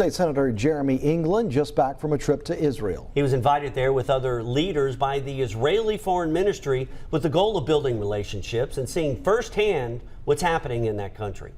State Senator Jeremy England just back from a trip to Israel. He was invited there with other leaders by the Israeli Foreign Ministry with the goal of building relationships and seeing firsthand what's happening in that country.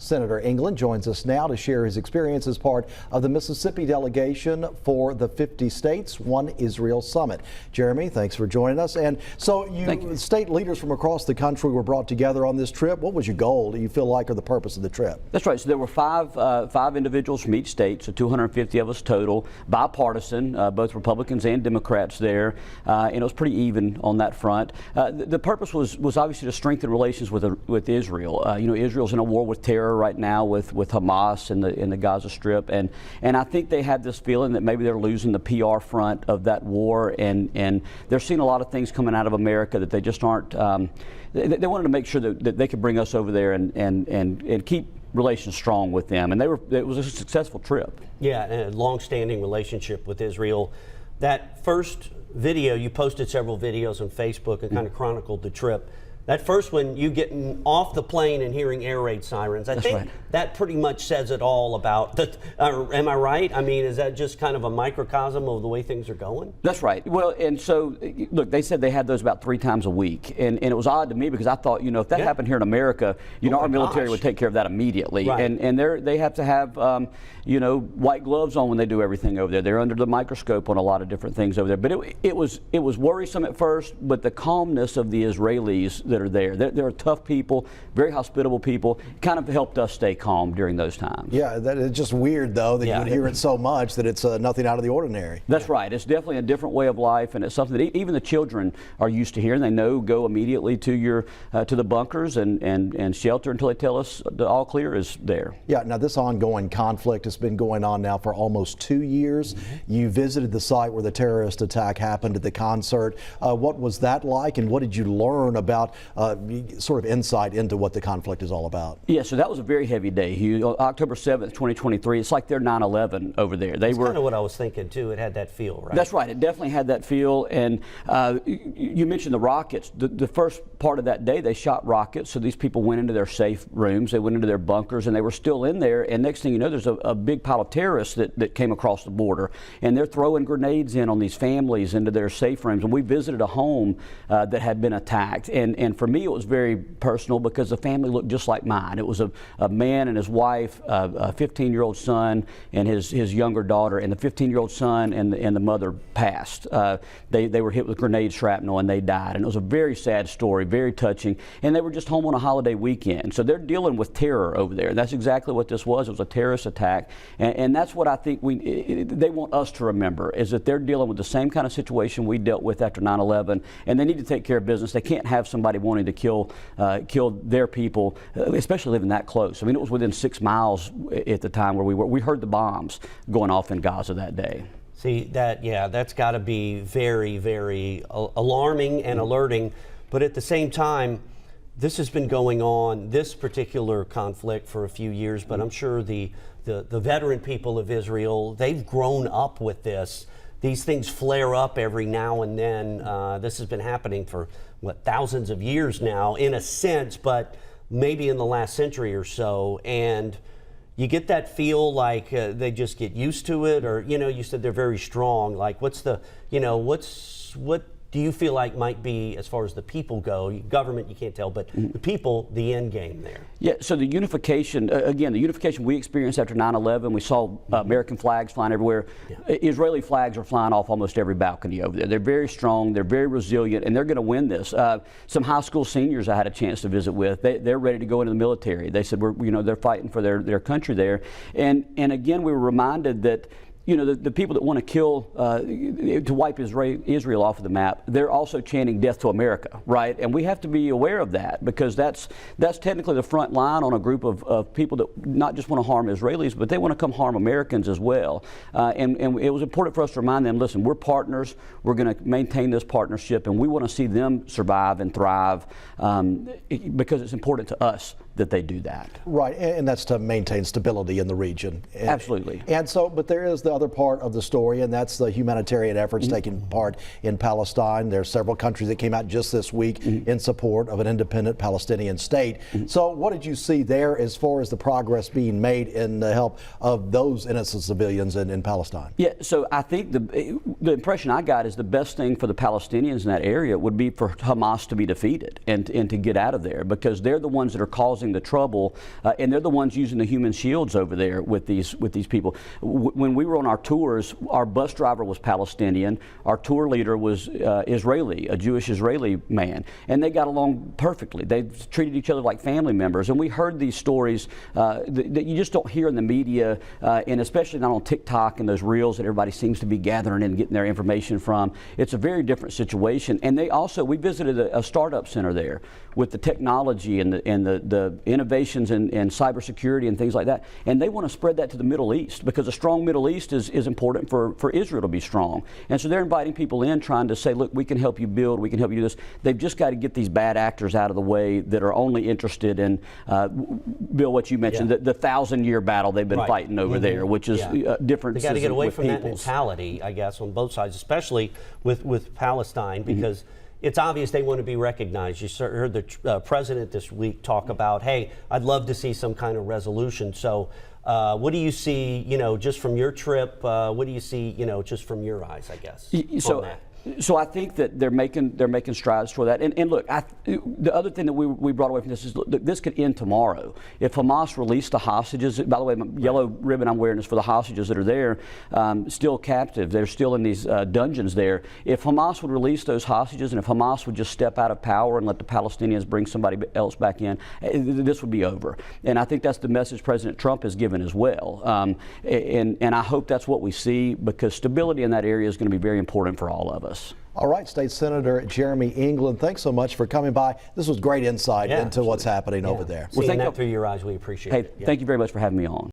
Senator England joins us now to share his experience as part of the Mississippi delegation for the 50 States One Israel Summit. Jeremy, thanks for joining us. And so state leaders from across the country were brought together on this trip. What was your goal, do you feel like, or the purpose of the trip? That's right. So there were five individuals from each state, so 250 of us total, bipartisan, both Republicans and Democrats there, and it was pretty even on that front. The purpose was obviously to strengthen relations with Israel. Israel's in a war with terror right now with Hamas in the Gaza Strip, and I think they had this feeling that maybe they're losing the PR front of that war, and they're seeing a lot of things coming out of America that they just aren't. They wanted to make sure that they could bring us over there and keep relations strong with them, and it was a successful trip. Yeah, and a long-standing relationship with Israel. That first video, you posted several videos on Facebook and kind of chronicled the trip. That first one, you getting off the plane and hearing air raid sirens, I think that pretty much says it all about that. Am I right? I mean, is that just kind of a microcosm of the way things are going? That's right. Well, and so, look, they said they had those about 3 times a week. And it was odd to me because I thought, if that happened here in America, our military would take care of that immediately. Right. And they have to have, white gloves on when they do everything over there. They're under the microscope on a lot of different things over there. But it was worrisome at first, but the calmness of the Israelis that are there. They're tough people, very hospitable people, kind of helped us stay calm during those times. Yeah, that is just weird, though, that you would hear it so much that it's nothing out of the ordinary. That's right. It's definitely a different way of life, and it's something that even the children are used to hearing. They know go immediately to the bunkers and shelter until they tell us the all clear is there. Yeah, now this ongoing conflict has been going on now for almost 2 years. You visited the site where the terrorist attack happened at the concert. What was that like, and what did you learn about sort of insight into what the conflict is all about? Yeah, so that was a very heavy day. October 7th, 2023. It's like their 9/11 over there. That's kind of what I was thinking too. It had that feel, right? That's right. It definitely had that feel. And you mentioned the rockets. The first part of that day, they shot rockets. So these people went into their safe rooms. They went into their bunkers, and they were still in there. And next thing you know, there's a big pile of terrorists that came across the border, and they're throwing grenades in on these families into their safe rooms. And we visited a home that had been attacked. And for me, it was very personal because the family looked just like mine. It was a man and his wife, a 15-year-old son and his younger daughter, and the 15-year-old son and the mother passed. They were hit with grenade shrapnel and they died. And it was a very sad story, very touching. And they were just home on a holiday weekend. So they're dealing with terror over there. That's exactly what this was. It was a terrorist attack. And that's what I think they want us to remember, is that they're dealing with the same kind of situation we dealt with after 9/11, and they need to take care of business. They can't have somebody wanting to kill their people, especially living that close. I mean, it was within 6 miles at the time where we were. We heard the bombs going off in Gaza that day. See, that's got to be very, very alarming and alerting. But at the same time, this has been going on, this particular conflict, for a few years. But I'm sure the veteran people of Israel, they've grown up with this. These things flare up every now and then. This has been happening for, thousands of years now, in a sense, but maybe in the last century or so. And you get that feel like they just get used to it, or, you said they're very strong. Like, what do you feel like might be, as far as the people go, government you can't tell, but the people, the end game there? Yeah, so the unification, the unification we experienced after 9/11, we saw American flags flying everywhere. Yeah. Israeli flags are flying off almost every balcony over there. They're very strong, they're very resilient, and they're going to win this. Some high school seniors I had a chance to visit with, they're ready to go into the military. They said, they're fighting for their country there. And again, we were reminded that the people that want to kill, to wipe Israel off of the map, they're also chanting death to America, right? And we have to be aware of that, because that's technically the front line on a group of people that not just want to harm Israelis, but they want to come harm Americans as well. And it was important for us to remind them, listen, we're partners, we're going to maintain this partnership, and we want to see them survive and thrive, because it's important to us that they do that. Right, and that's to maintain stability in the region. Absolutely. And so, but there is the other part of the story, and that's the humanitarian efforts taking part in Palestine. There are several countries that came out just this week in support of an independent Palestinian state. So what did you see there as far as the progress being made in the help of those innocent civilians in Palestine? Yeah, so I think the impression I got is the best thing for the Palestinians in that area would be for Hamas to be defeated and to get out of there, because they're the ones that are causing the trouble, and they're the ones using the human shields over there with these people. When we were on our tours, our bus driver was Palestinian, our tour leader was Israeli, a Jewish Israeli man, and they got along perfectly. They treated each other like family members, and we heard these stories that you just don't hear in the media, and especially not on TikTok and those reels that everybody seems to be gathering and getting their information from. It's a very different situation. And we visited a startup center there with the technology and the innovations in cybersecurity and things like that. And they want to spread that to the Middle East, because a strong Middle East is important for Israel to be strong. And so they're inviting people in, trying to say, look, we can help you build, we can help you do this. They've just got to get these bad actors out of the way that are only interested in, Bill, what you mentioned, the 1,000-year battle they've been fighting over there, which is different. They got to get away from that mentality, I guess, on both sides, especially with Palestine, because it's obvious they want to be recognized. You heard the president this week talk about, hey, I'd love to see some kind of resolution. So what do you see, just from your trip? What do you see, just from your eyes, I guess, on that? So I think that they're making strides for that. And look, the other thing that we brought away from this is, look, this could end tomorrow. If Hamas released the hostages, by the way, my yellow ribbon I'm wearing is for the hostages that are there, still captive. They're still in these dungeons there. If Hamas would release those hostages, and if Hamas would just step out of power and let the Palestinians bring somebody else back in, this would be over. And I think that's the message President Trump has given as well. And I hope that's what we see, because stability in that area is going to be very important for all of us. All right, State Senator Jeremy England, thanks so much for coming by. This was great insight into what's happening over there. Seeing that through your eyes, we appreciate it. Hey, thank you very much for having me on.